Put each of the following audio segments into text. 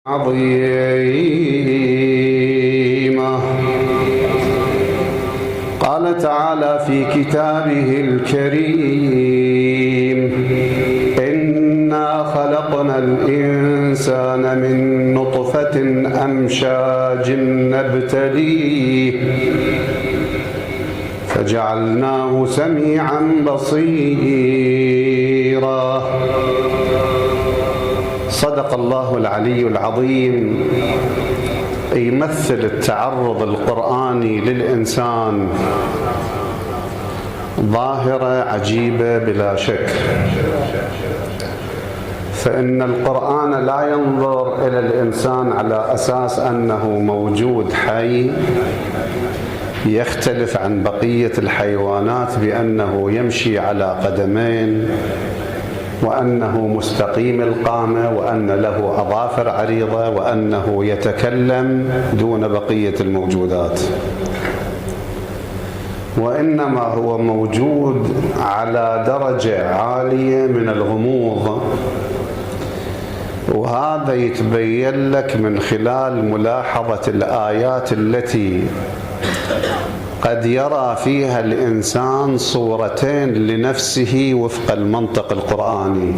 عظيمة. قال تعالى في كتابه الكريم: إنا خلقنا الإنسان من نطفة أمشاج نبتليه فجعلناه سميعا بصيرا. صدق الله العلي العظيم. يمثل التعرض القرآني للإنسان ظاهرة عجيبة بلا شك، فإن القرآن لا ينظر إلى الإنسان على أساس أنه موجود حي يختلف عن بقية الحيوانات بأنه يمشي على قدمين، وأنه مستقيم القامة، وأن له أظافر عريضة، وأنه يتكلم دون بقية الموجودات، وإنما هو موجود على درجة عالية من الغموض. وهذا يتبين لك من خلال ملاحظة الآيات التي قد يرى فيها الإنسان صورتين لنفسه وفق المنطق القرآني.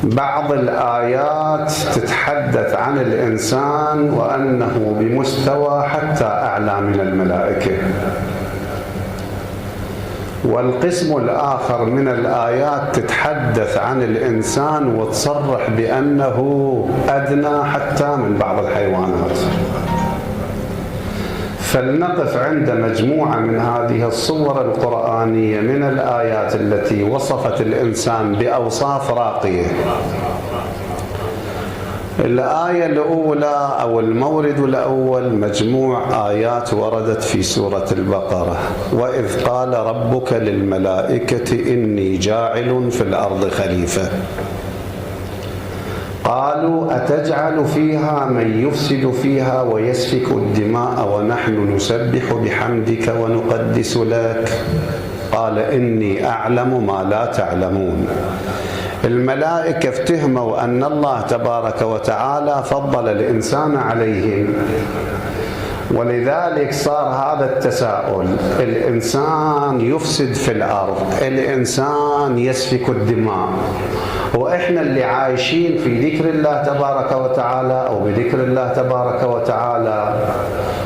بعض الآيات تتحدث عن الإنسان وأنه بمستوى حتى أعلى من الملائكة، والقسم الآخر من الآيات تتحدث عن الإنسان وتصرح بأنه أدنى حتى من بعض الحيوانات. فلنقف عند مجموعة من هذه الصور القرآنية من الآيات التي وصفت الإنسان بأوصاف راقية. الآية الأولى أو المورد الأول مجموع آيات وردت في سورة البقرة: وإذ قال ربك للملائكة إني جاعل في الأرض خليفة قالوا أتجعل فيها من يفسد فيها ويسفك الدماء ونحن نسبح بحمدك ونقدس لك قال إني أعلم ما لا تعلمون. الملائكة افتهموا أن الله تبارك وتعالى فضل الإنسان عليهم، ولذلك صار هذا التساؤل: الإنسان يفسد في الأرض، الإنسان يسفك الدماء، وإحنا اللي عايشين في ذكر الله تبارك وتعالى أو بذكر الله تبارك وتعالى،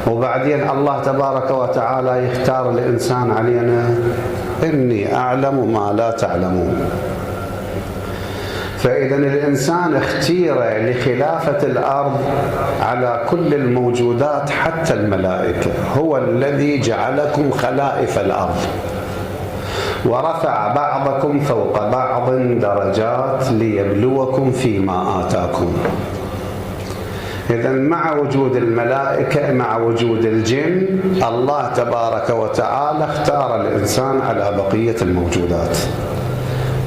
وبعدين الله تبارك وتعالى يختار الإنسان علينا. إني أعلم ما لا تعلمون. فإذا الإنسان اختير لخلافة الأرض على كل الموجودات حتى الملائكة. هو الذي جعلكم خلائف الأرض ورفع بعضكم فوق بعض درجات ليبلوكم فيما آتاكم. إذن مع وجود الملائكة مع وجود الجن، الله تبارك وتعالى اختار الإنسان على بقية الموجودات،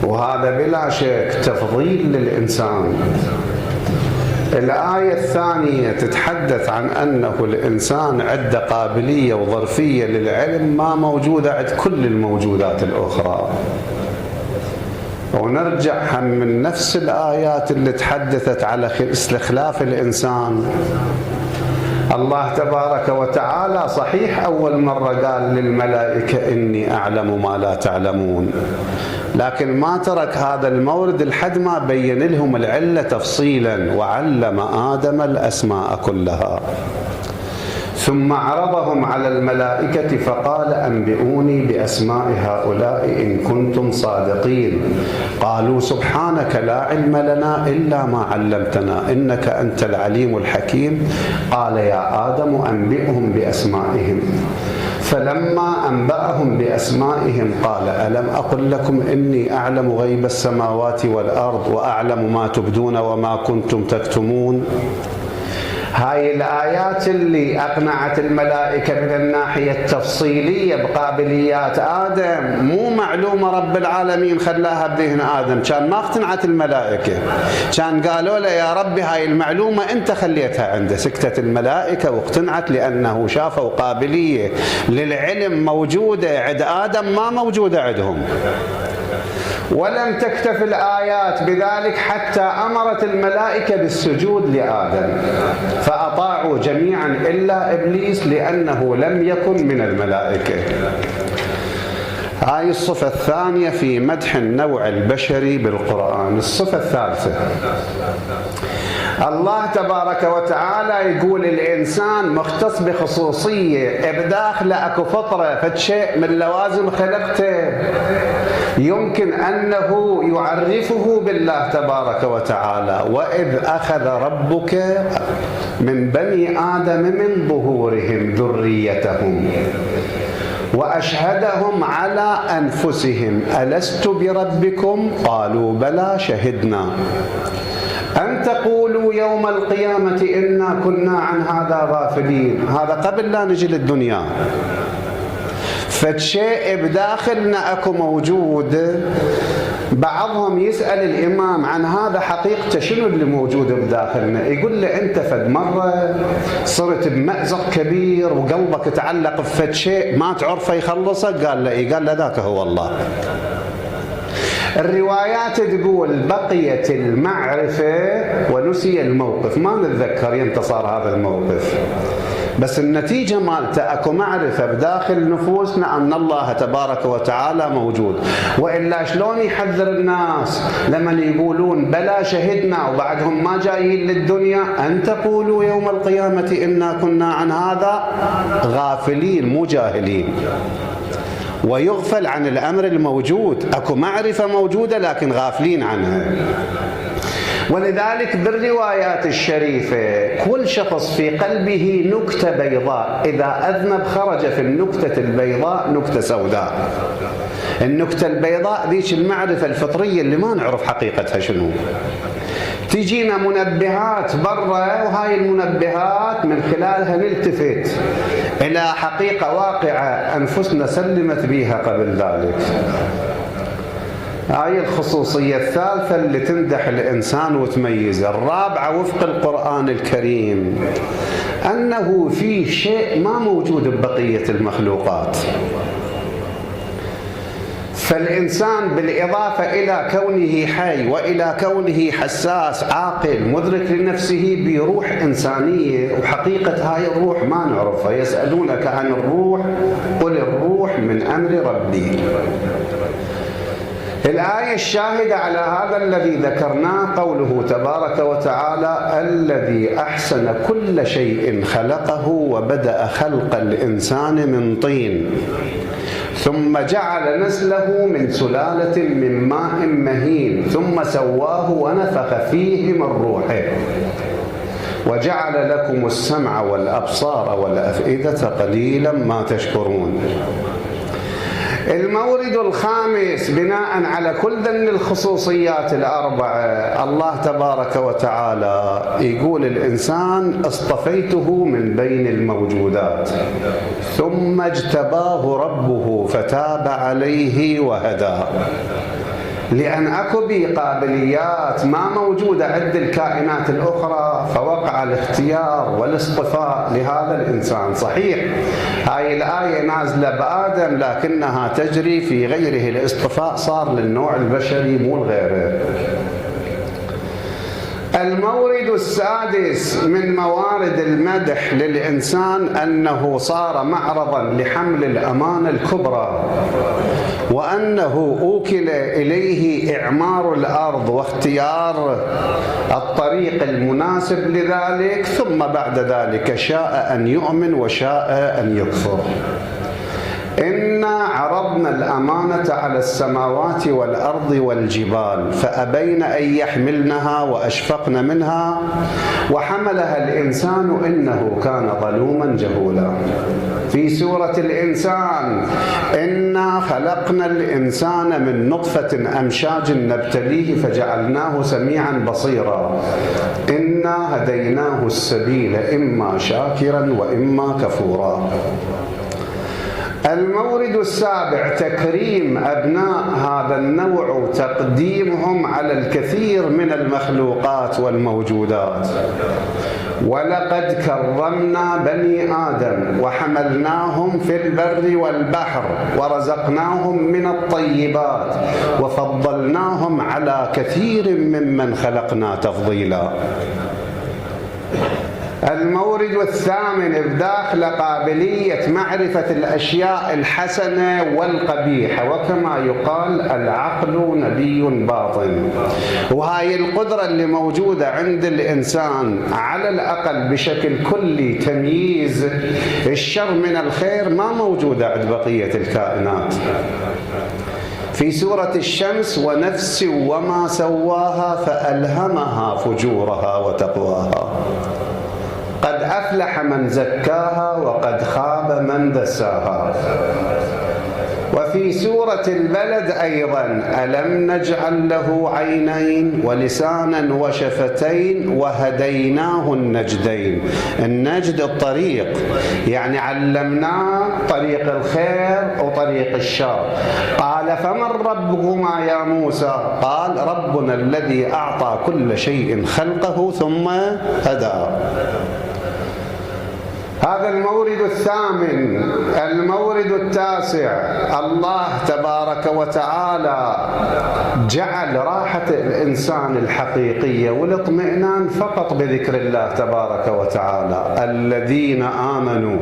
وهذا بلا شك تفضيل للإنسان. الآية الثانية تتحدث عن أنه الإنسان عنده قابلية وظرفية للعلم ما موجودة عند كل الموجودات الأخرى. ونرجع من نفس الآيات اللي تحدثت على استخلاف الإنسان. الله تبارك وتعالى صحيح أول مرة قال للملائكة إني أعلم ما لا تعلمون، لكن ما ترك هذا المورد لحد ما بين لهم العلة تفصيلا: وعلم آدم الأسماء كلها. ثم عرضهم على الملائكة فقال أنبئوني بأسماء هؤلاء إن كنتم صادقين قالوا سبحانك لا علم لنا إلا ما علمتنا إنك أنت العليم الحكيم. قال يا آدم أنبئهم بأسمائهم. فلما أنبأهم بأسمائهم قال ألم أقل لكم إني أعلم غيب السماوات والأرض وأعلم ما تبدون وما كنتم تكتمون. هاي الآيات اللي أقنعت الملائكة من الناحية التفصيلية بقابليات آدم مو معلومة رب العالمين خلاها بذهن آدم، كان ما اقتنعت الملائكة، كان قالوا له يا ربي هاي المعلومة أنت خليتها عنده. سكتت الملائكة واقتنعت لأنه شافوا قابلية للعلم موجودة عند آدم ما موجودة عندهم. ولم تكتف الآيات بذلك حتى أمرت الملائكة بالسجود لآدم، فأطاعوا جميعا إلا إبليس لأنه لم يكن من الملائكة. هاي الصفة الثانية في مدح النوع البشري بالقرآن. الصفة الثالثة، الله تبارك وتعالى يقول الإنسان مختص بخصوصية بداخله أكو فطرة، فشيء من لوازم خلقته يمكن أنه يعرفه بالله تبارك وتعالى. وإذ أخذ ربك من بني آدم من ظهورهم ذريتهم وأشهدهم على أنفسهم ألست بربكم قالوا بلى شهدنا أن تقولوا يوم القيامة إنا كنا عن هذا غافلين. هذا قبل لا نجي للدنيا، فالشيء بداخلنا أكو موجود. بعضهم يسأل الإمام عن هذا حقيقته شنو اللي موجود بداخلنا، يقول له أنت فد مرة صرت بمأزق كبير وقلبك تعلق بفد شيء ما تعرفه يخلصك؟ قال له قال له ذاك هو الله. الروايات تقول بقيت المعرفة ونسي الموقف، ما نتذكر يمتى صار هذا الموقف، بس النتيجة مالته أكو معرفة بداخل نفوسنا أن الله تبارك وتعالى موجود. وإلا شلون يحذر الناس لما يقولون بلا شهدنا وبعدهم ما جايين للدنيا أن تقولوا يوم القيامة إنا كنا عن هذا غافلين مو جاهلين. ويغفل عن الأمر الموجود، أكو معرفة موجودة لكن غافلين عنها. ولذلك بالروايات الشريفة كل شخص في قلبه نكتة بيضاء، إذا أذنب خرج في النكتة البيضاء نكتة سوداء. النكتة البيضاء ذيك المعرفة الفطرية اللي ما نعرف حقيقتها شنو. تجينا منبهات برا، وهاي المنبهات من خلالها نلتفت إلى حقيقة واقعة أنفسنا سلمت بها قبل ذلك. هاي الخصوصية الثالثة اللي تمدح الإنسان وتميزه. الرابعة وفق القرآن الكريم أنه في شيء ما موجود ببقية المخلوقات. فالإنسان بالإضافة إلى كونه حي وإلى كونه حساس عاقل مدرك لنفسه بروح إنسانية، وحقيقة هاي الروح ما نعرفها. يسألونك عن الروح قل الروح من أمر ربي. الآية الشاهدة على هذا الذي ذكرناه قوله تبارك وتعالى الذي أحسن كل شيء خلقه وبدأ خلق الإنسان من طين ثم جعل نسله من سلالة من ماء مهين ثم سواه ونفخ فيه من روحه وجعل لكم السمع والأبصار والأفئدة قليلا ما تشكرون. المورد الخامس بناء على كل ذن الخصوصيات الأربعة، الله تبارك وتعالى يقول الإنسان اصطفيته من بين الموجودات ثم اجتباه ربه فتاب عليه وهداه، لأن أكو بي قابليات ما موجودة عند الكائنات الأخرى، فوقع الاختيار والاصطفاء لهذا الإنسان. صحيح هاي الآية نازلة بآدم لكنها تجري في غيره، الاصطفاء صار للنوع البشري مو لغيره. المورد السادس من موارد المدح للإنسان أنه صار معرضا لحمل الأمانة الكبرى، وأنه أوكل إليه إعمار الأرض واختيار الطريق المناسب لذلك، ثم بعد ذلك شاء أن يؤمن وشاء أن يكفر. إنا عرضنا الأمانة على السماوات والأرض والجبال فأبين أن يحملنها وأشفقن منها وحملها الإنسان إنه كان ظلوما جهولا. في سورة الإنسان إنا خلقنا الإنسان من نطفة أمشاج نبتليه فجعلناه سميعا بصيرا إنا هديناه السبيل إما شاكرا وإما كفورا. المورد السابع تكريم أبناء هذا النوع وتقديمهم على الكثير من المخلوقات والموجودات. ولقد كرمنا بني آدم وحملناهم في البر والبحر ورزقناهم من الطيبات وفضلناهم على كثير ممن خلقنا تفضيلا. المورد الثامن بداخل قابلية معرفة الأشياء الحسنة والقبيحة، وكما يقال العقل نبي باطن، وهاي القدرة اللي موجودة عند الإنسان على الأقل بشكل كلي تمييز الشر من الخير ما موجودة عند بقية الكائنات. في سورة الشمس: ونفس وما سواها فألهمها فجورها وتقواها قد أفلح من زكاها وقد خاب من دساها. وفي سورة البلد أيضا: ألم نجعل له عينين ولسانا وشفتين وهديناه النجدين. النجد الطريق، يعني علمناه طريق الخير وطريق الشر. قال: فمن ربكما يا موسى؟ قال: ربنا الذي أعطى كل شيء خلقه ثم هدى. هذا المورد الثامن. المورد التاسع: الله تبارك وتعالى جعل راحة الإنسان الحقيقية والاطمئنان فقط بذكر الله تبارك وتعالى. الذين آمنوا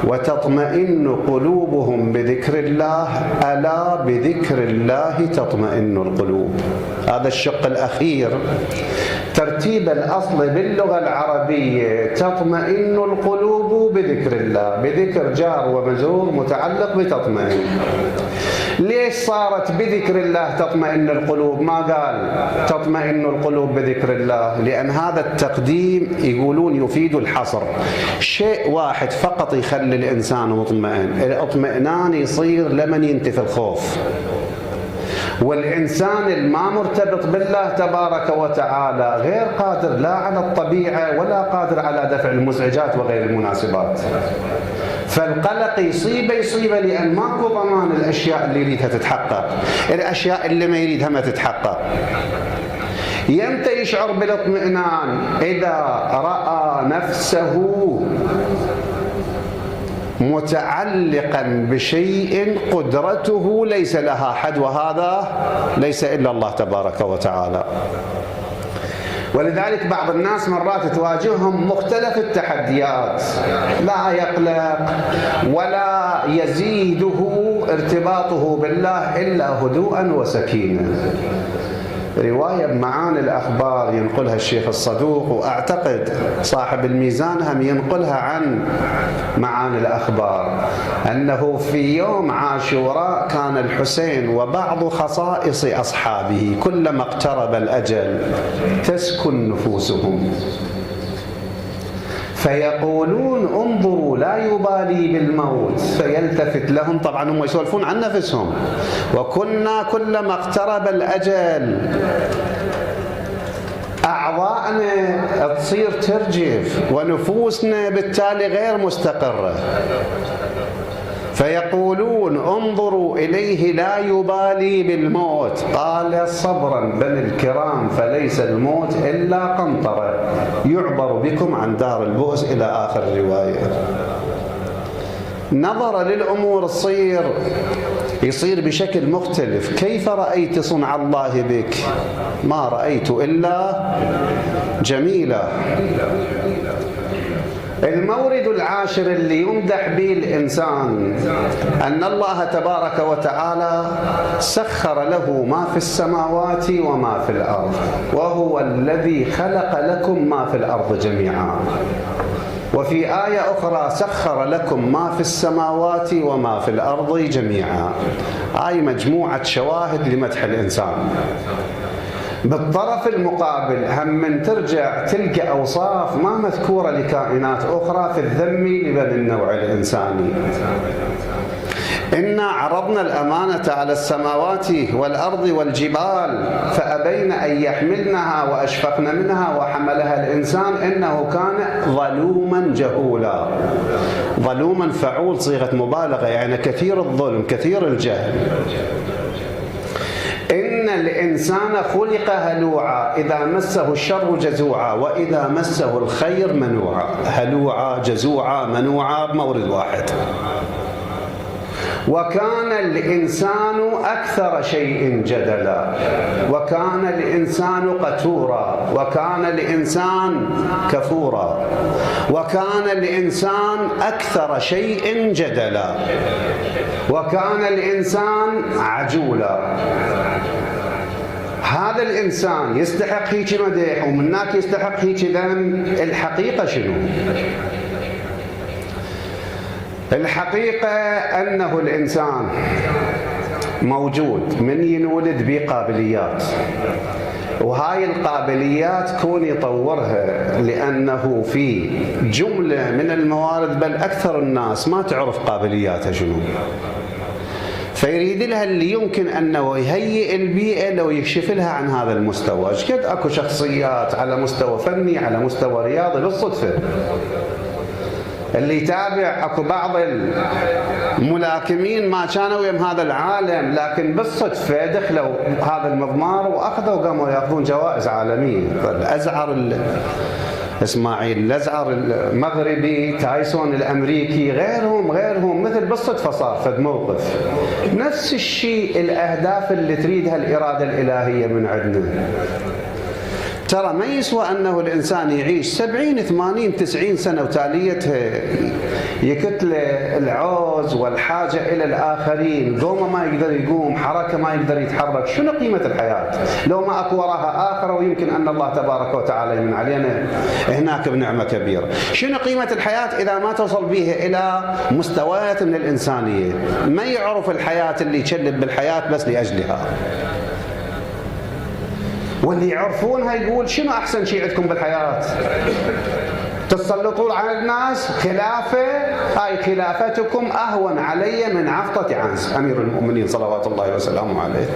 وتطمئن قلوبهم بذكر الله ألا بذكر الله تطمئن القلوب. هذا الشق الأخير ترتيب الأصل باللغة العربية: تطمئن القلوب بذكر الله، بذكر جار ومجرور متعلق بتطمئن. ليش صارت بذكر الله تطمئن القلوب؟ ما قال تطمئن القلوب بذكر الله، لأن هذا التقديم يقولون يفيد الحصر. شيء واحد فقط يخلي الإنسان مطمئن، الاطمئنان يصير لمن ينتفي الخوف. والإنسان الما مرتبط بالله تبارك وتعالى غير قادر لا على الطبيعة ولا قادر على دفع المزعجات وغير المناسبات. فالقلق يصيبه لأن ماكو ضمان الأشياء اللي يريدها تتحقق، الأشياء اللي ما يريدها ما تتحقق. يمتى يشعر بالاطمئنان؟ إذا رأى نفسه متعلقا بشيء قدرته ليس لها حد، وهذا ليس إلا الله تبارك وتعالى. ولذلك بعض الناس مرات تواجههم مختلف التحديات، لا يقلق ولا يزيده ارتباطه بالله إلا هدوءا وسكينة. رواية بمعاني الأخبار ينقلها الشيخ الصدوق، وأعتقد صاحب الميزان هم ينقلها عن معاني الأخبار، أنه في يوم عاشوراء كان الحسين وبعض خصائص أصحابه كلما اقترب الأجل تسكن نفوسهم فيقولون: انظروا لا يبالي بالموت. فيلتفت لهم، طبعا هم يسولفون عن نفسهم: وكنا كلما اقترب الأجل أعضاءنا تصير ترجف ونفوسنا بالتالي غير مستقرة. فيقولون: انظروا إليه لا يبالي بالموت. قال: صبرا بني الكرام فليس الموت إلا قنطرة يعبر بكم عن دار البؤس، إلى آخر الرواية. نظر للأمور يصير بشكل مختلف. كيف رأيت صنع الله بك؟ ما رأيت إلا جميلا. المورد العاشر اللي يمدح به الإنسان أن الله تبارك وتعالى سخر له ما في السماوات وما في الأرض، وهو الذي خلق لكم ما في الأرض جميعا. وفي آية أخرى: سخر لكم ما في السماوات وما في الأرض جميعا. هاي مجموعة شواهد لمدح الإنسان. بالطرف المقابل هم من ترجع تلقى أوصاف ما مذكورة لكائنات أخرى في الذم لبني النوع الإنساني. إنا عرضنا الأمانة على السماوات والأرض والجبال فأبين أن يحملنها وأشفقن منها وحملها الإنسان إنه كان ظلوما جهولا. ظلوما فعول صيغة مبالغة، يعني كثير الظلم كثير الجهل. إن الإنسان خلق هلوعا إذا مسه الشر جزوعا وإذا مسه الخير منوعا. هلوعا جزوعا منوعا بمورد واحد. وكان الإنسان أكثر شيء جدلا، وكان الإنسان قتورا، وكان الإنسان كفورا، وكان الإنسان أكثر شيء جدلا، وكان الإنسان عجولا. هذا الإنسان يستحق هيك مدح ومنك يستحق هيك ذم. الحقيقة شنو؟ الحقيقة أنه الإنسان موجود من ينولد بقابليات، وهاي القابليات كون يطورها، لأنه في جملة من الموارد بل أكثر الناس ما تعرف قابلياتها شنو، فيريد لها اللي يمكن أنه يهيئ البيئة لو يكشف لها عن هذا المستوى. قد أكو شخصيات على مستوى فني على مستوى رياضي بالصدفة اللي يتابع، اكو بعض الملاكمين ما كانوا يم هذا العالم لكن بالصدفة دخلوا هذا المضمار واخذوا قاموا ياخذون جوائز عالمية. الازعر اسماعيل الازعر المغربي، تايسون الامريكي، غيرهم مثل بالصدفة صار فد موقف. نفس الشيء الاهداف اللي تريدها الاراده الالهيه من عندنا. ترى ما يسوى أنه الإنسان يعيش 70 80 90 سنة وتاليتها يكتله العوز والحاجة إلى الآخرين، قومه ما يقدر يقوم، حركة ما يقدر يتحرك. شنو قيمة الحياة لو ما أكو وراها آخرة؟ ويمكن أن الله تبارك وتعالى يمن علينا هناك بنعمة كبيرة. شنو قيمة الحياة إذا ما توصل بها إلى مستويات من الإنسانية؟ ما يعرف الحياة اللي يشلب بالحياة بس لأجلها، واللي يعرفونها يقول شنو أحسن شيء عندكم بالحياة؟ تسلطون على الناس خلافة، هاي خلافتكم أهون علي من عفطة عنز. أمير المؤمنين صلوات الله وسلامه عليه.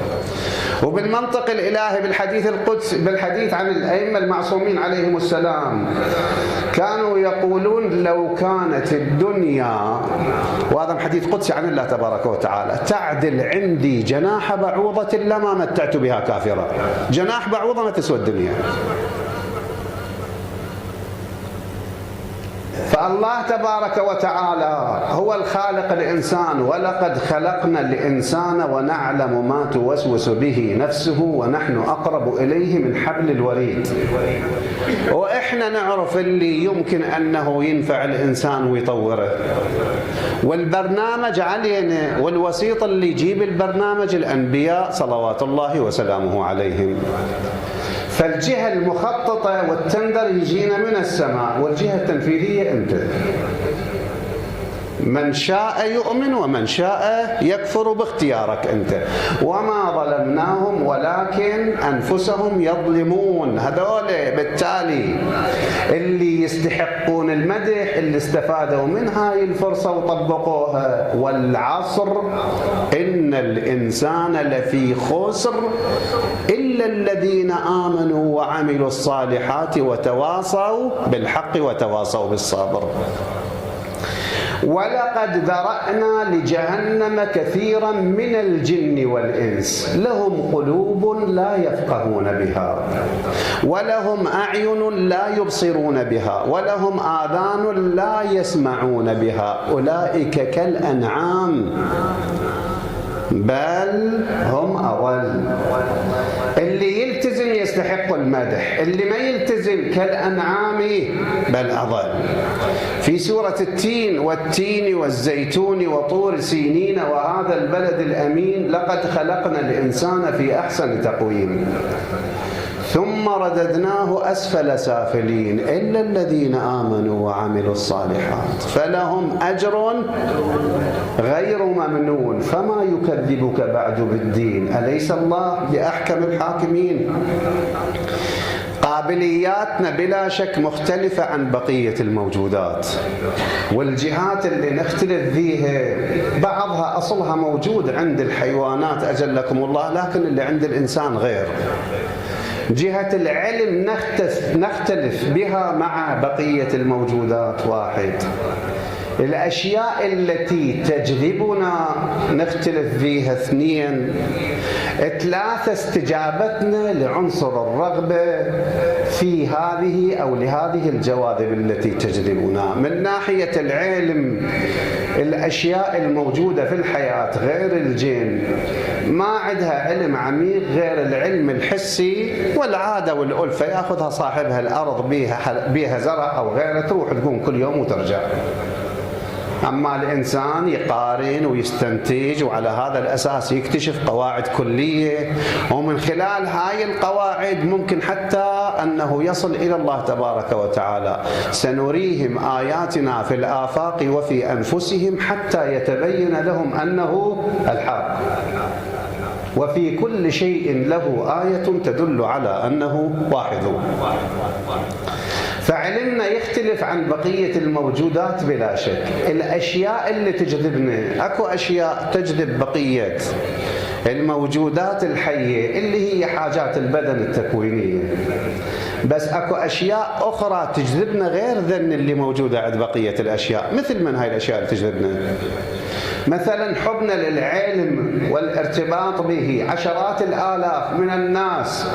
وبالمنطق الإلهي بالحديث القدس، بالحديث عن الأئمة المعصومين عليهم السلام، كانوا يقولون لو كانت الدنيا، وهذا حديث قدسي عن الله تبارك وتعالى، تعدل عندي جناح بعوضة لما متعت بها كافرة. جناح بعوضة ما تسوى الدنيا. فالله تبارك وتعالى هو الخالق الإنسان، ولقد خلقنا الإنسان ونعلم ما توسوس به نفسه ونحن أقرب إليه من حبل الوريد. وإحنا نعرف اللي يمكن أنه ينفع الإنسان ويطوره، والبرنامج علينا، والوسيط اللي يجيب البرنامج الأنبياء صلوات الله وسلامه عليهم. فالجهة المخططة والتندر يجينا من السماء، والجهة التنفيذية أنت. من شاء يؤمن ومن شاء يكفر باختيارك أنت. وما ظلمناهم ولكن أنفسهم يظلمون. هذول بالتالي اللي يستحقون المدح، اللي استفادوا من هاي الفرصة وطبقوها. والعصر إن الإنسان لفي خسر إلا الذين آمنوا وعملوا الصالحات وتواصوا بالحق وتواصوا بالصبر. ولقد ذرأنا لجهنم كثيرا من الجن والإنس لهم قلوب لا يفقهون بها ولهم أعين لا يبصرون بها ولهم آذان لا يسمعون بها أولئك كالأنعام بل هم أضل. اللي يلتزم يستحق المدح، اللي ما يلتزم كالأنعام بل أضل. في سورة التين والتين والزيتون وطور سينين وهذا البلد الأمين لقد خلقنا الإنسان في أحسن تقويم ثم رددناه أسفل سافلين إلا الذين آمنوا وعملوا الصالحات فلهم أجر غير ممنون فما يكذبك بعد بالدين أليس الله بأحكم الحاكمين. قابلياتنا بلا شك مختلفة عن بقية الموجودات، والجهات اللي نختلف فيها بعضها أصلها موجود عند الحيوانات أجلكم الله، لكن اللي عند الإنسان غير. جهة العلم نختلف بها مع بقية الموجودات واحد. الأشياء التي تجذبنا نختلف فيها اثنين. ثلاثة، استجابتنا لعنصر الرغبة في هذه أو لهذه الجواذب التي تجذبنا. من ناحية العلم الأشياء الموجودة في الحياة غير الجن ما عندها علم عميق غير العلم الحسي والعادة والألفة، يأخذها صاحبها الأرض بيها زرع أو غيره، تروح تقوم كل يوم وترجع. أما الإنسان يقارن ويستنتج، وعلى هذا الأساس يكتشف قواعد كلية، ومن خلال هاي القواعد ممكن حتى أنه يصل إلى الله تبارك وتعالى. سنريهم آياتنا في الآفاق وفي أنفسهم حتى يتبين لهم أنه الحق، وفي كل شيء له آية تدل على أنه واحد. فعلمنا يختلف عن بقية الموجودات بلا شك. الأشياء اللي تجذبنا، أكو أشياء تجذب بقية الموجودات الحية اللي هي حاجات البدن التكوينية، بس أكو أشياء أخرى تجذبنا غير ذن اللي موجودة عند بقية الأشياء. مثل من هاي الأشياء اللي تجذبنا؟ مثلا حبنا للعلم والارتباط به. عشرات الآلاف من الناس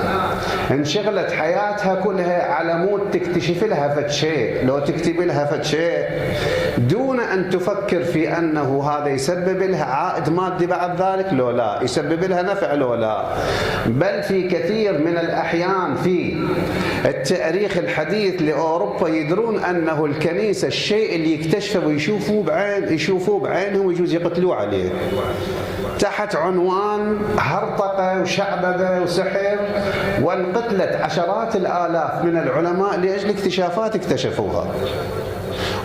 انشغلت حياتها كلها على مود تكتشف لها فد شيء، لو تكتب لها فد شيء دون أن تفكر في أنه هذا يسبب لها عائد مادي بعد ذلك، لو لا يسبب لها نفع، لو لا. بل في كثير من الأحيان في التاريخ الحديث لأوروبا يدرون أنه الكنيسة الشيء اللي يكتشفه ويشوفوه بعينهم ويجوز يقتلوه عليه، تحت عنوان هرطقة وشعبذة وسحر، وانقتلت عشرات الآلاف من العلماء لأجل اكتشافات اكتشفوها.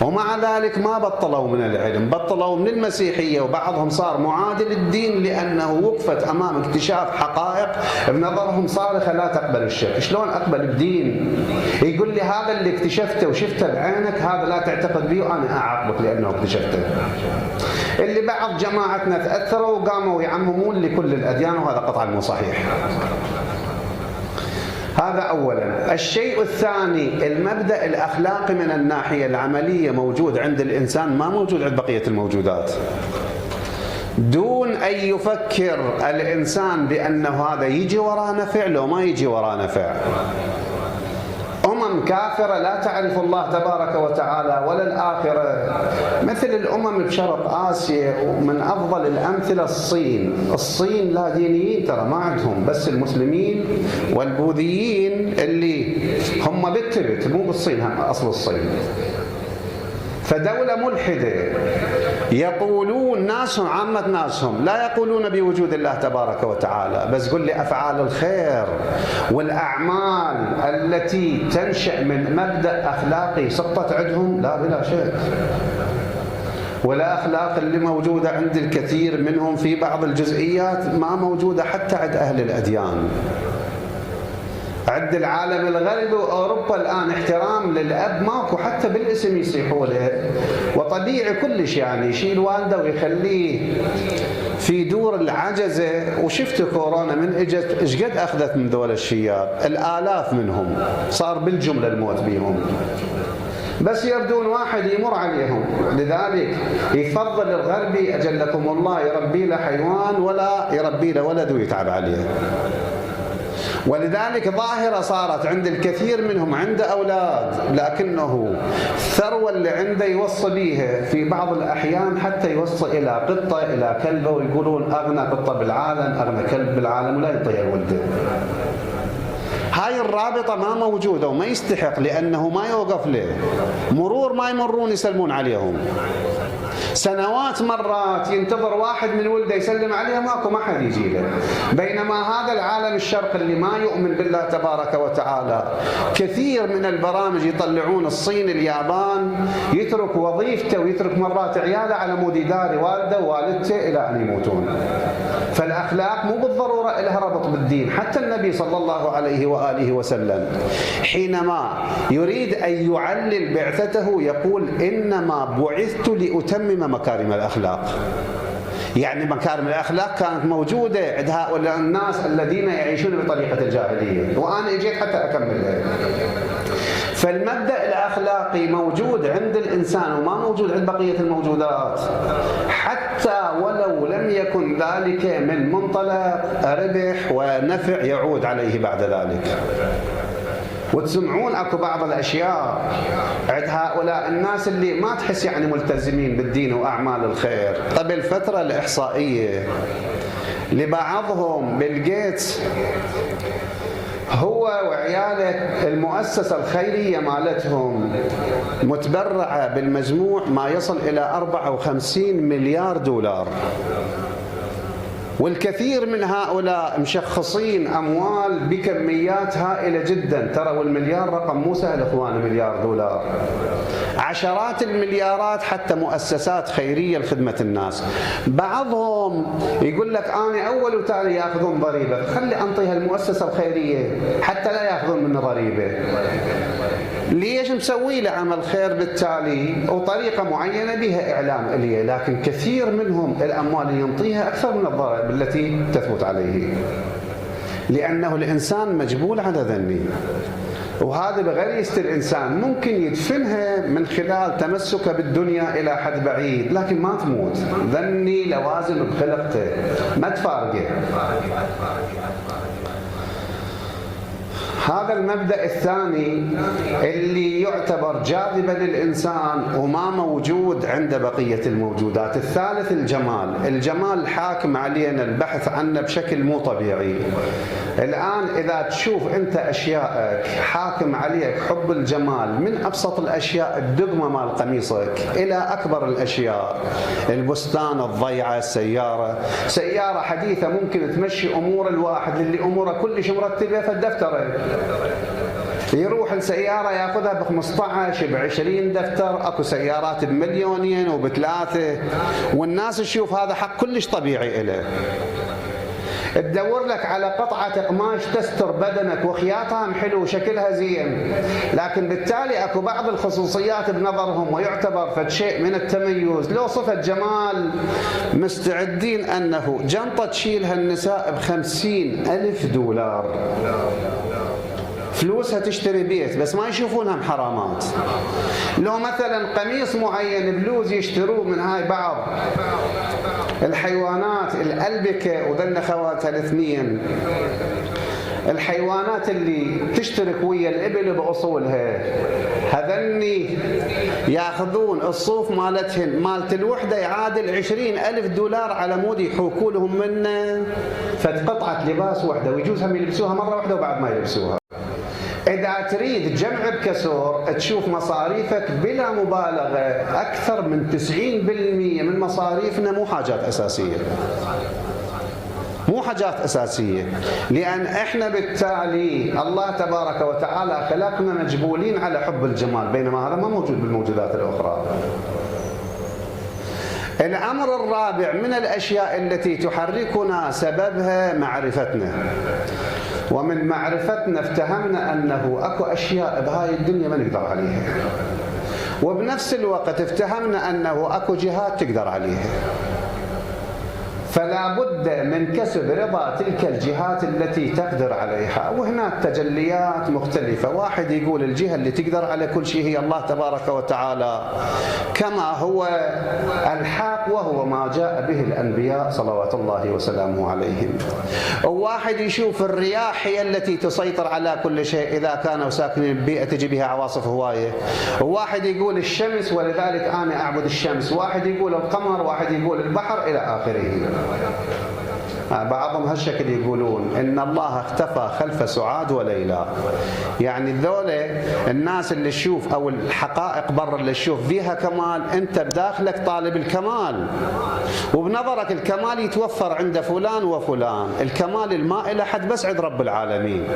ومع ذلك ما بطلوا من العلم، بطلوا من المسيحية، وبعضهم صار معادي للدين لأنه وقفت أمام اكتشاف حقائق بنظرهم صارخة لا تقبل الشك. شلون أقبل الدين؟ يقول لي هذا اللي اكتشفته وشفته بعينك هذا لا تعتقد به وأنا أعاقبك لأنه اكتشفته. اللي بعض جماعتنا تأثروا وقاموا يعممون لكل الأديان، وهذا قطعا مو صحيح. هذا أولا. الشيء الثاني، المبدأ الأخلاقي من الناحية العملية موجود عند الإنسان، ما موجود عند بقية الموجودات. دون أن يفكر الإنسان بأنه هذا يجي وراء نفع لو ما يجي وراء نفع. كافرة لا تعرف الله تبارك وتعالى ولا الآخرة، مثل الأمم بشرق آسيا، ومن أفضل الأمثلة الصين لا دينيين ترى ما عندهم، بس المسلمين والبوذيين اللي هم بالتبت مو بالصين، أصل الصين. فدولة ملحدة يقولون ناسهم، عامة ناسهم لا يقولون بوجود الله تبارك وتعالى، بس قل لي أفعال الخير والأعمال التي تنشأ من مبدأ أخلاقي سقطت عندهم؟ لا بلا شك. والأخلاق اللي موجودة عند الكثير منهم في بعض الجزئيات ما موجودة حتى عند أهل الأديان. عند العالم الغربي وأوروبا الآن احترام للأب ماكو، حتى بالاسم يصيحوا له، وطبيعي كلش يعني يشيل والده ويخليه في دور العجزة. وشفت كورونا من اجت ايش قد اخذت من ذول الشياب، الآلاف منهم صار بالجملة الموت بيهم، بس يردون واحد يمر عليهم. لذلك يفضل الغربي أجلكم الله يربي له حيوان ولا يربي له ولد ويتعب عليه. ولذلك ظاهرة صارت عند الكثير منهم عنده أولاد، لكنه الثروة اللي عنده يوصي بيها في بعض الأحيان حتى يوصي إلى قطة إلى كلبة، ويقولون أغنى قطة بالعالم أغنى كلب بالعالم، ولا يطيع ولده. هاي الرابطة ما موجودة وما يستحق، لأنه ما يوقف له مرور ما يمرون يسلمون عليهم. سنوات مرات ينتظر واحد من ولده يسلم عليه ماكو، ما حد يجي له. بينما هذا العالم الشرقي اللي ما يؤمن بالله تبارك وتعالى كثير من البرامج يطلعون الصين اليابان يترك وظيفته ويترك مرات عياله على مود يداري والده ووالدته إلى أن يموتون. فالأخلاق مو بالضرورة لها ربط بالدين، حتى النبي صلى الله عليه وآله وسلم حينما يريد أن يعلل بعثته يقول إنما بعثت لأتمم مكارم الأخلاق. يعني مكارم الأخلاق كانت موجودة عند هؤلاء الناس الذين يعيشون بطريقة الجاهلية، وأنا اجيت حتى أكملها. فالمبدأ الأخلاقي موجود عند الإنسان وما موجود عند بقية الموجودات، حتى ولو لم يكن ذلك من منطلق ربح ونفع يعود عليه بعد ذلك. وتسمعون اكو بعض الاشياء عند هؤلاء الناس اللي ما تحس يعني ملتزمين بالدين واعمال الخير. طب الفترة الاحصائية لبعضهم بيل جيتس هو وعياله المؤسسة الخيرية مالتهم متبرعة بالمجموع ما يصل إلى 54 مليار دولار، والكثير من هؤلاء مشخصين أموال بكميات هائلة جدا. ترى والمليار رقم مو سهل إخوان، مليار دولار، عشرات المليارات حتى مؤسسات خيرية لخدمة الناس. بعضهم يقول لك أنا أول وتالي يأخذون ضريبة، خلي أنطيها المؤسسة الخيرية حتى لا يأخذون منه ضريبة. ليش؟ مسوي له عمل خير بالتالي وطريقة معينة بها إعلام إليه، لكن كثير منهم الأموال اللي ينطيها أكثر من الضرائب التي تثبت عليه، لأنه الإنسان مجبول على ذني، وهذا بغريزة الإنسان ممكن يدفنها من خلال تمسكه بالدنيا إلى حد بعيد، لكن ما تموت. ذني لوازم بخلقته ما تفارقه. هذا المبدأ الثاني اللي يعتبر جاذبا للإنسان وما موجود عند بقية الموجودات. الثالث الجمال. الجمال حاكم علينا، البحث عنه بشكل مو طبيعي. الآن إذا تشوف أنت أشيائك حاكم عليك حب الجمال، من أبسط الأشياء الدقمة مال قميصك إلى أكبر الأشياء، البستان، الضيعة، سيارة حديثة ممكن تمشي أمور الواحد اللي أموره كلش مرتبة في الدفتر، يروح السيارة ياخذها ب 15 ب 20 دفتر. اكو سيارات بمليونين وبثلاثة، والناس تشوف هذا حق كلش طبيعي إله. تدور لك على قطعة قماش تستر بدنك وخياطها حلو وشكلها زين، لكن بالتالي اكو بعض الخصوصيات بنظرهم ويعتبر فد شيء من التميز لو صفة جمال، مستعدين انه جنطة تشيلها النساء ب50,000 دولار، فلوسها تشتري بيت، بس ما يشوفونها محرامات. لو مثلا قميص معين بلوز يشتروه من هاي بعض الحيوانات الألبكة وذن خواتها الاثنين، الحيوانات اللي تشترك ويا الإبل بأصولها، هذني ياخذون الصوف مالتهن مالت الوحدة يعادل 20,000 دولار على مود يحوكوا لهم منه فد قطعة لباس وحدة، ويجوز هم يلبسوها مرة واحدة وبعد ما يلبسوها. إذا تريد جمع بكسور تشوف مصاريفك بلا مبالغة أكثر من 90% من مصاريفنا مو حاجات أساسية، مو حاجات أساسية، لأن إحنا بالتالي الله تبارك وتعالى خلقنا مجبولين على حب الجمال، بينما هذا ما موجود بالموجودات الأخرى. الأمر الرابع من الأشياء التي تحركنا سببها معرفتنا، ومن معرفتنا افتهمنا أنه أكو أشياء بهاي الدنيا ما نقدر عليها، وبنفس الوقت افتهمنا أنه أكو جهات تقدر عليها، فلا بد من كسب رضا تلك الجهات التي تقدر عليها. وهناك تجليات مختلفة، واحد يقول الجهة اللي تقدر على كل شيء هي الله تبارك وتعالى كما هو الحق وهو ما جاء به الأنبياء صلوات الله وسلامه عليهم. وواحد يشوف الرياح هي التي تسيطر على كل شيء إذا كانوا ساكنين البيئة تجي بها عواصف هواية. وواحد يقول الشمس ولذلك أنا أعبد الشمس، واحد يقول القمر، واحد يقول البحر إلى آخره. بعضهم هالشكل يقولون إن الله اختفى خلف سعاد وليلى، يعني ذولا الناس اللي تشوف أو الحقائق برا اللي تشوف فيها كمال، أنت بداخلك طالب الكمال، وبنظرك الكمال يتوفر عند فلان وفلان، الكمال المائل أحد بس عند رب العالمين.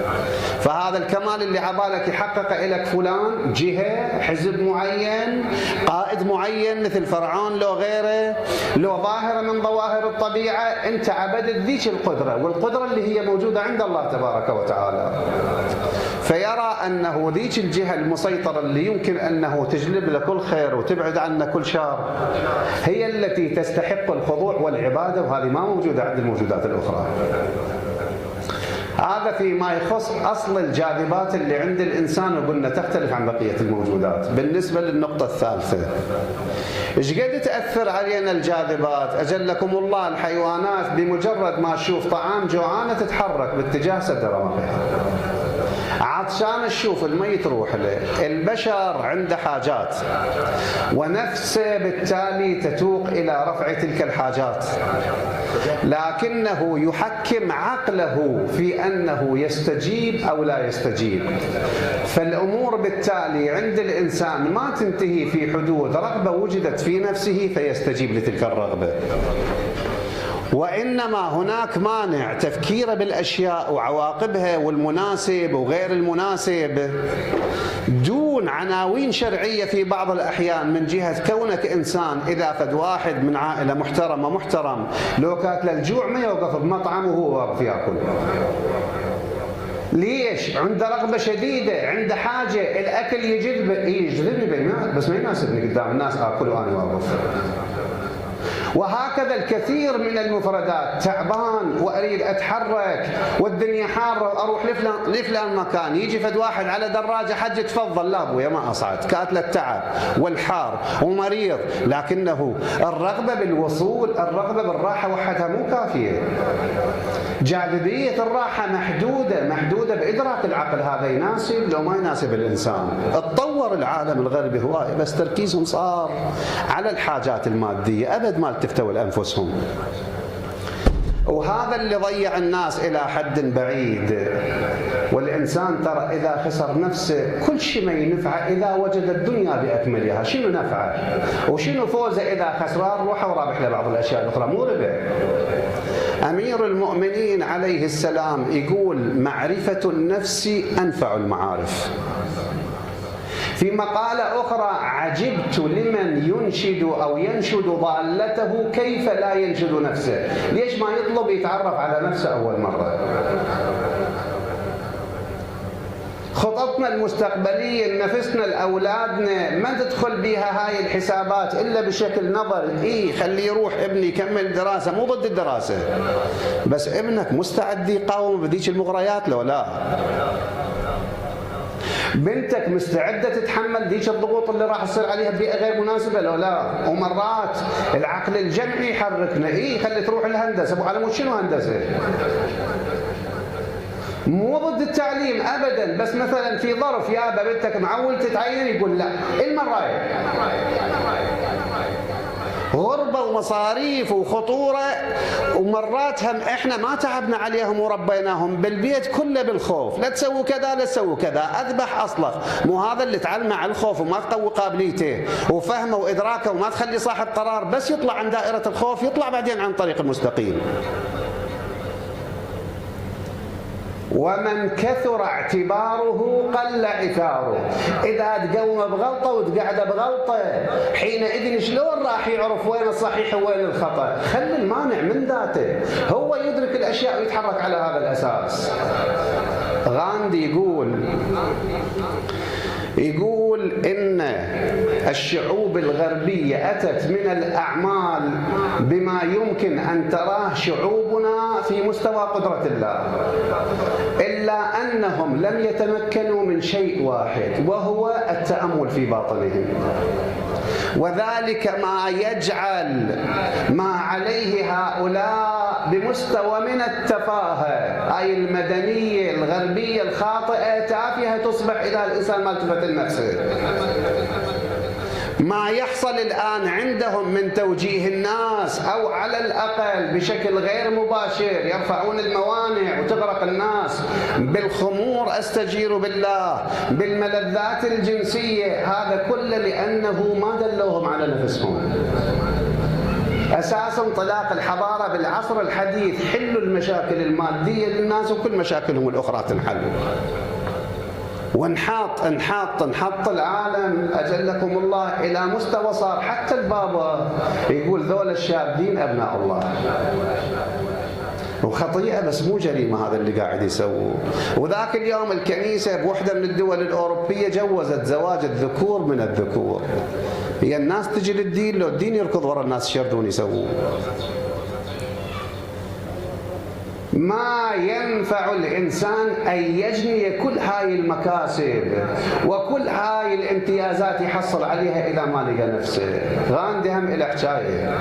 فهذا الكمال اللي عبالك يحقق لك فلان، جهة، حزب معين، قائد معين مثل فرعون لو غيره، لو ظاهرة من ظواهر الطبيعة، أنت عبد ذيك القدرة، والقدرة اللي هي موجودة عند الله تبارك وتعالى، فيرى أنه ذيك الجهة المسيطرة اللي يمكن أنه تجلب له كل خير وتبعد عنه كل شر هي التي تستحق الخضوع والعبادة، وهذه ما موجودة عند الموجودات الأخرى. هذا فيما يخص أصل الجاذبات اللي عند الإنسان، وقلنا تختلف عن بقية الموجودات. بالنسبة للنقطة الثالثة، إيش قد تأثر علينا الجاذبات؟ أجلكم الله الحيوانات بمجرد ما تشوف طعام جوعانة تتحرك باتجاه سدرة ما فيها، عطشان تشوف المي تروح له. البشر عنده حاجات ونفسه بالتالي تتوق إلى رفع تلك الحاجات، لكنه يحكم عقله في أنه يستجيب أو لا يستجيب. فالأمور بالتالي عند الإنسان ما تنتهي في حدود رغبة وجدت في نفسه فيستجيب لتلك الرغبة، وإنما هناك مانع تفكيره بالأشياء وعواقبها والمناسب وغير المناسب دون عناوين شرعية في بعض الأحيان، من جهة كونك إنسان إذا فد واحد من عائلة محترمة محترم لو كانت للجوع ما يوقف بمطعم وهو واقف ياكل. ليش؟ عنده رغبة شديدة، عنده حاجة، الأكل يجذبني بس ما يناسبني قدام الناس آكل وأنا واقف. وهكذا الكثير من المفردات، تعبان وأريد أتحرك والدنيا حارة وأروح لفلان مكان، يجي فد واحد على دراجة حج تفضل، لا أبويا ما أصعد، كاتل التعب والحار ومريض، لكنه الرغبة بالوصول، الرغبة بالراحة وحدها مو كافية. جاذبية الراحة محدودة بإدراك العقل، هذا يناسب لو ما يناسب الإنسان. اتطور العالم الغربي هواي بس تركيزهم صار على الحاجات المادية، أبد ما التفتوا لأنفسهم، وهذا اللي ضيع الناس إلى حد بعيد. والإنسان ترى إذا خسر نفسه كل شيء ما ينفعه إذا وجد الدنيا بأكملها، شنو نفعه وشنو فوزه إذا خسران روحه ورابح لبعض الأشياء الأخرى، مو ربح. أمير المؤمنين عليه السلام يقول معرفة النفس أنفع المعارف. في مقالة أخرى عجبت لمن ينشد أو ينشد ضالته كيف لا ينشد نفسه. ليش ما يطلب يتعرف على نفسه أول مرة؟ خططنا المستقبلية لنفسنا لأولادنا ما تدخل بها هاي الحسابات إلا بشكل نظري. خليه يروح ابني يكمل دراسة، مو ضد الدراسة، بس ابنك مستعد يقاوم بذيك المغريات لو لا؟ بنتك مستعدة تتحمل ذيك الضغوط اللي راح تصير عليها ببيئة غير مناسبة لو لا؟ ومرات العقل الجمعي يحركنا، خلي تروح الهندسة، ابو على مود شنو هندسة؟ مو ضد التعليم ابدا، بس مثلا في ظرف يابا بنتك معول تتعين يقول لا، المرايه غربة ومصاريف وخطورة، ومرات هم احنا ما تعبنا عليهم وربيناهم بالبيت كله بالخوف، لا تسووا كذا لا تسووا كذا، اذبح اصلخ. مو هذا اللي تعلمه على الخوف وما تقوي قابليته وفهمه وادراكه، وما تخلي صاحب قرار بس يطلع عن دائرة الخوف يطلع بعدين عن طريق المستقيم. ومن كثر اعتباره قل عثاره. إذا تقوم بغلطة وتقعد بغلطة حينئذ شلون راح يعرف وين الصحيح ووين الخطأ؟ خلي المانع من ذاته، هو يدرك الأشياء ويتحرك على هذا الأساس. غاندي يقول إن الشعوب الغربية أتت من الأعمال بما يمكن أن تراه شعوبنا في مستوى قدرة الله، إلا أنهم لم يتمكنوا من شيء واحد وهو التأمل في باطنهم، وذلك ما يجعل ما عليه هؤلاء بمستوى من التفاهة، أي المدنية الغربية الخاطئة تافهة تصبح إذا الإنسان ما التفت لنفسه. ما يحصل الآن عندهم من توجيه الناس أو على الأقل بشكل غير مباشر يرفعون الموانع وتغرق الناس بالخمور أستجير بالله، بالملذات الجنسية، هذا كله لأنه ما دلوهم على نفسهم. أساس انطلاق الحضارة بالعصر الحديث حلوا المشاكل المادية للناس وكل مشاكلهم الأخرى تنحل. وانحط العالم أجلكم الله إلى مستوى صار حتى البابا يقول ذول الشابين أبناء الله. وخطيئة بس مو جريمة هذا اللي قاعد يسووه. وذاك اليوم الكنيسة بوحدة من الدول الأوروبية جوزت زواج الذكور من الذكور. هي الناس تجي للدين، لو الدين يركض ورا الناس يشردون يسوون. ما ينفع الإنسان أن يجني كل هاي المكاسب وكل هاي الامتيازات يحصل عليها إذا ما لقى نفسه. غاندي هم إلى حكاية.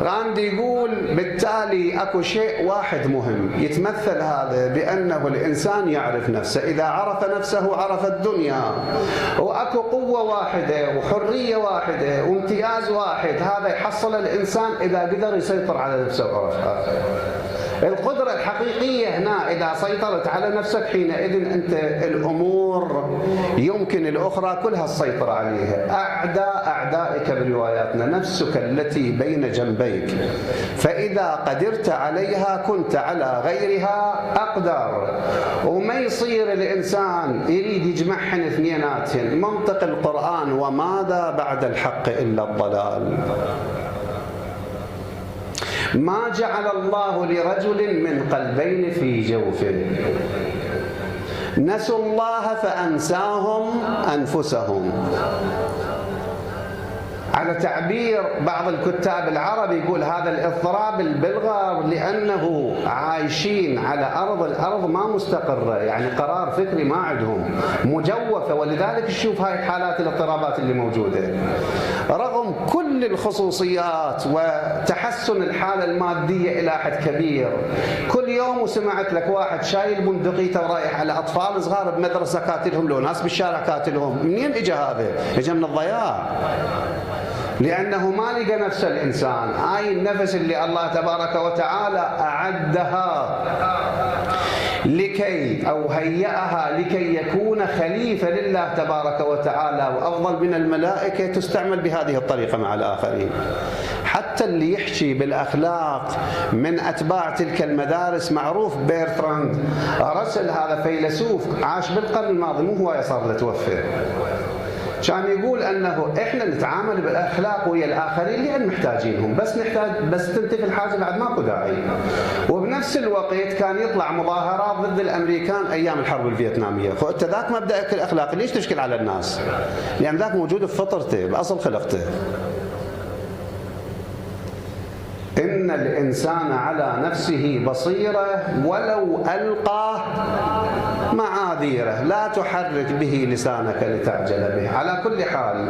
غاندي يقول بالتالي أكو شيء واحد مهم يتمثل هذا بأنه الإنسان يعرف نفسه. إذا عرف نفسه عرف الدنيا. وأكو قوة واحدة وحرية واحدة وامتياز واحد هذا يحصل الإنسان إذا قدر يسيطر على نفسه وعرفها. القدرة الحقيقية هنا إذا سيطرت على نفسك حينئذ أنت الأمور يمكن الأخرى كلها السيطرة عليها. أعدائك برواياتنا نفسك التي بين جنبيك، فإذا قدرت عليها كنت على غيرها أقدر. وما يصير الإنسان يريد يجمعهن اثنيناتهن. منطق القرآن وماذا بعد الحق إلا الضلال. ما جعل الله لرجل من قلبين في جوفه. نسوا الله فأنساهم أنفسهم. على تعبير بعض الكتاب العرب يقول هذا الاضطراب البلغار لأنه عايشين على الأرض ما مستقرة، يعني قرار فكري ما عندهم، مجوفة. ولذلك تشوف هاي حالات الاضطرابات اللي موجودة رغم كل الخصوصيات وتحسن الحالة المادية إلى حد كبير. كل يوم وسمعت لك واحد شايل بندقيته ورايح على أطفال صغار بمدرسة كاتلهم، لو ناس بالشارع كاتلهم. منين إجا هذا؟ إجا من الضياع، لأنه ما لقى نفس الإنسان. هاي النفس اللي الله تبارك وتعالى أعدها لكي أو هيئها لكي يكون خليفة لله تبارك وتعالى وأفضل من الملائكة، تستعمل بهذه الطريقة مع الآخرين. حتى اللي يحكي بالأخلاق من أتباع تلك المدارس معروف بيرتراند رسل، هذا فيلسوف عاش بالقرن الماضي، مو هو صار له توفى. كان يقول أنه إحنا نتعامل بالأخلاق ويا الآخرين لأن محتاجينهم، بس تنتهي الحاجة بعد ماكو داعي. وبنفس الوقت كان يطلع مظاهرات ضد الأمريكان أيام الحرب الفيتنامية. فأنت ذاك مبدأك الأخلاقي ليش تشكل على الناس؟ لأن ذاك موجود بفطرته بأصل خلقته. إن الإنسان على نفسه بصيرة ولو ألقى معاذيره لا تحرك به لسانك لتعجل به. على كل حال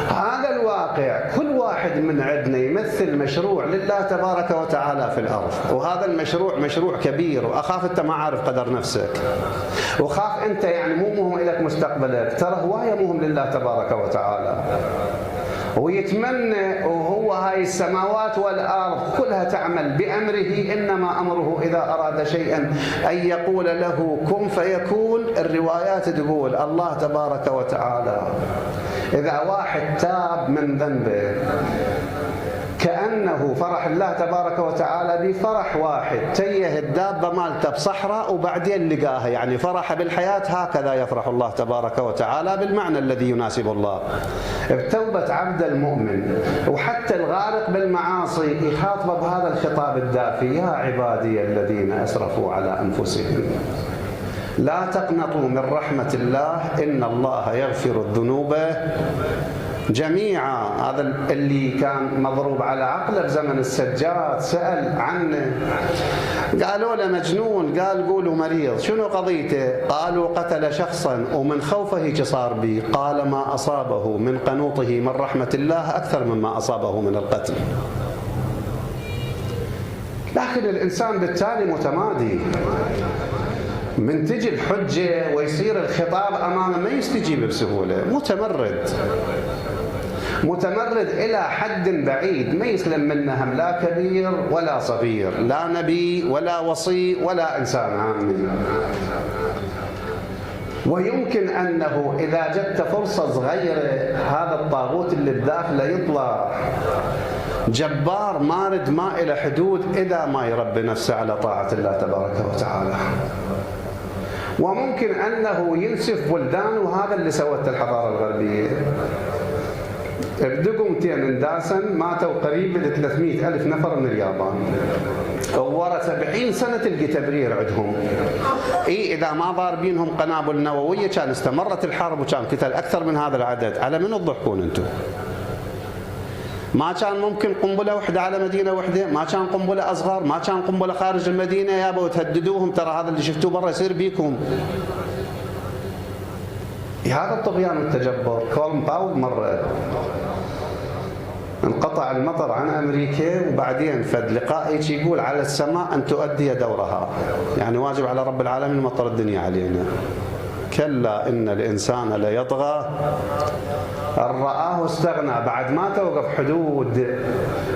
هذا الواقع كل واحد من عندنا يمثل مشروع لله تبارك وتعالى في الأرض، وهذا المشروع مشروع كبير. وأخاف أنت ما عارف قدر نفسك، وخاف أنت يعني مو مهم لك مستقبلك، ترى هواية مهم لله تبارك وتعالى. ويتمنى وهو هاي السماوات والأرض كلها تعمل بأمره، إنما أمره إذا أراد شيئا أن يقول له كن فيكون. الروايات تقول الله تبارك وتعالى إذا واحد تاب من ذنبه كأنه فرح الله تبارك وتعالى بفرح واحد، تيه الدابة مالته بصحراء وبعدين لقاها، يعني فرح بالحياة. هكذا يفرح الله تبارك وتعالى بالمعنى الذي يناسب الله بتوبة عبد المؤمن. وحتى الغارق بالمعاصي يخاطب بهذا الخطاب الدافي: يا عبادي الذين أسرفوا على أنفسهم لا تقنطوا من رحمة الله إن الله يغفر الذنوب جميعا. هذا اللي كان مضروب على عقله بزمن السجاد سأل عنه، قالوا له مجنون، قال قولوا مريض. شنو قضيته؟ قالوا قتل شخصا ومن خوفه هيك صار بي. قال ما أصابه من قنوطه من رحمة الله أكثر مما أصابه من القتل. لكن الإنسان بالتالي متمادي، من تجي الحجة ويصير الخطاب أمامه ما يستجيب بسهولة، متمرد إلى حد بعيد، ما يسلم منه لا كبير ولا صغير، لا نبي ولا وصي ولا إنسان عامي. ويمكن أنه إذا جت فرصة صغيرة هذا الطاغوت اللي بداخله يطلع جبار مارد ما إلى حدود إذا ما يربي نفسه على طاعة الله تبارك وتعالى. وممكن أنه ينسف بلدان، وهذا اللي سوته الحضارة الغربية. ابدقوا 200 انداسا، ماتوا قريب من 300 ألف نفر من اليابان. ورا 70 سنة تلقي تبرير عندهم. إذا ما ضاربينهم قنابل نووية كان استمرت الحرب وكان قتل أكثر من هذا العدد. على من تضحكون أنتم؟ ما كان ممكن قنبلة وحدة على مدينة وحدة؟ ما كان قنبلة أصغر؟ ما كان قنبلة خارج المدينة يابا وتهددوهم ترى هذا اللي شفتوه برا يصير بيكم؟ هذا الطغيان والتجبر. كولن باول مرة انقطع المطر عن أمريكا وبعدين فد لقاء يقول على السماء أن تؤدي دورها، يعني واجب على رب العالمين مطر الدنيا علينا. كلا إن الإنسان ليطغى أن رآه استغنى. بعد ما توقف حدود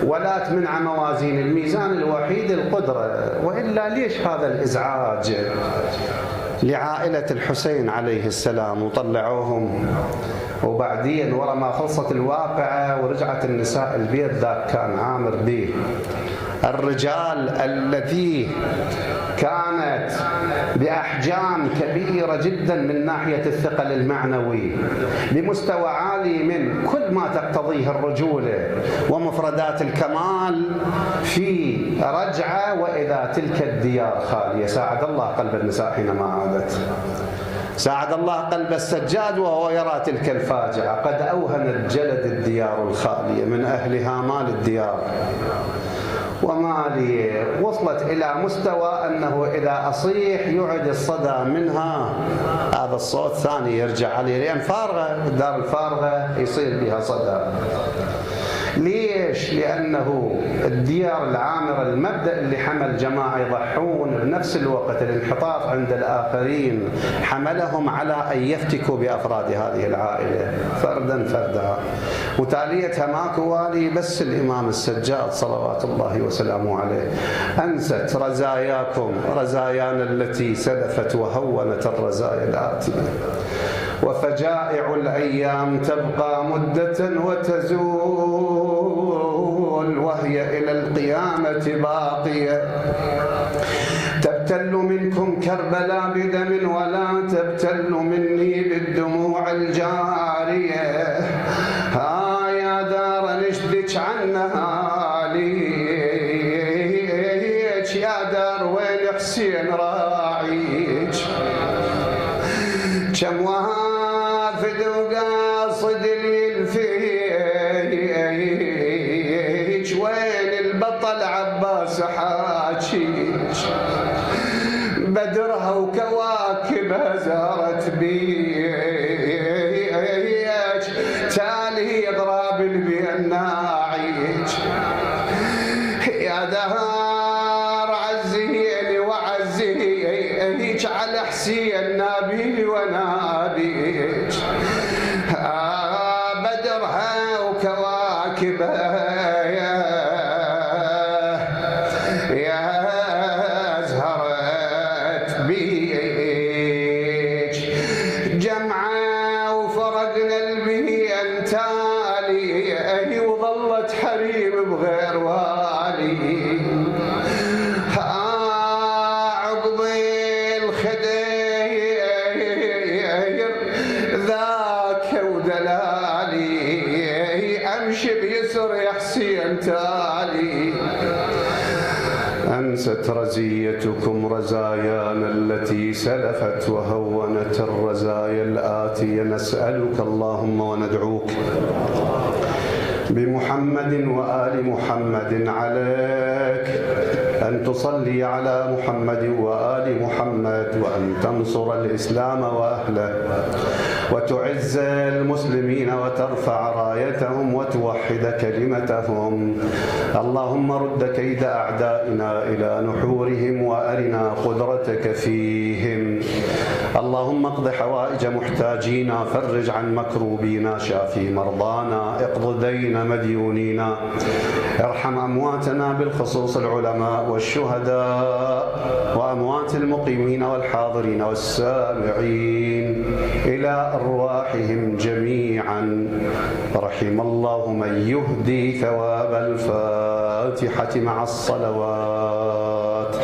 ولا تمنع موازين، الميزان الوحيد القدرة. وإلا ليش هذا الإزعاج لعائلة الحسين عليه السلام وطلعوهم؟ وبعدين ورا ما خلصت الواقعة ورجعت النساء البيت، ذاك كان عامر به الرجال الذي كانت بأحجام كبيرة جدا من ناحية الثقل المعنوي، بمستوى عالي من كل ما تقتضيه الرجولة ومفردات الكمال، في رجعة وإذا تلك الديار خالية. ساعد الله قلب النساء حينما عادت، ساعد الله قلب السجاد وهو يرى تلك الفاجعة. قد أوهنت جلد الديار الخالية من أهلها مال الديار ومالي. وصلت إلى مستوى أنه إذا أصيح يعد الصدى منها، هذا الصوت ثاني يرجع عليه، لأن فارغة، الدار الفارغة يصير بها صدى. ليش؟ لأنه الديار العامرة، المبدأ اللي حمل جماعة يضحون بنفس الوقت الانحطاط عند الآخرين حملهم على أن يفتكوا بأفراد هذه العائلة فردا فردا. وتاليتها ماكو والي بس الإمام السجاد صلوات الله وسلامه عليه. أنست رزاياكم رزايانا التي سلفت وهونت الرزايا الآتية. وفجائع الأيام تبقى مدة وتزول، وهي إلى القيامة باقية. تبتل منكم كربلاء بدم ولا تبتل مني بالدموع الجارية. ها يا دار نشدك عنها ليك، يا دار وين حسين راعيك؟ كم وافد وقاصد الفيج، وين البطل عباس حاجيج؟ بدرها وكواكبها زارت بيج، تالي اضراب البيناعيج. يا دهار عزيني وعزيك على حسين نابي ونابيك. بدرها وكواكبها يا زهرت بيك. جمعة وفرقنا البين تالي، وظلت حريم بغير والي. أنست رزيتكم رزايانا التي سلفت وهونت الرزايا الآتية. نسألك اللهم وندعوك بمحمد وآل محمد عليك أن تصلي على محمد وآل محمد، وأن تنصر الإسلام وأهله، وتعز المسلمين وترفع رايتهم وتوحد كلمتهم. اللهم رد كيد أعدائنا إلى نحورهم وأرنا قدرتك فيهم. اللهم اقض حوائج محتاجينا، فرج عن مكروبينا، شافي مرضانا، اقض دين مديونينا، ارحم أمواتنا بالخصوص العلماء والشهداء وأموات المقيمين والحاضرين والسامعين إلى أرواحهم جميعا. رحم الله من يهدي ثواب الفاتحة مع الصلوات.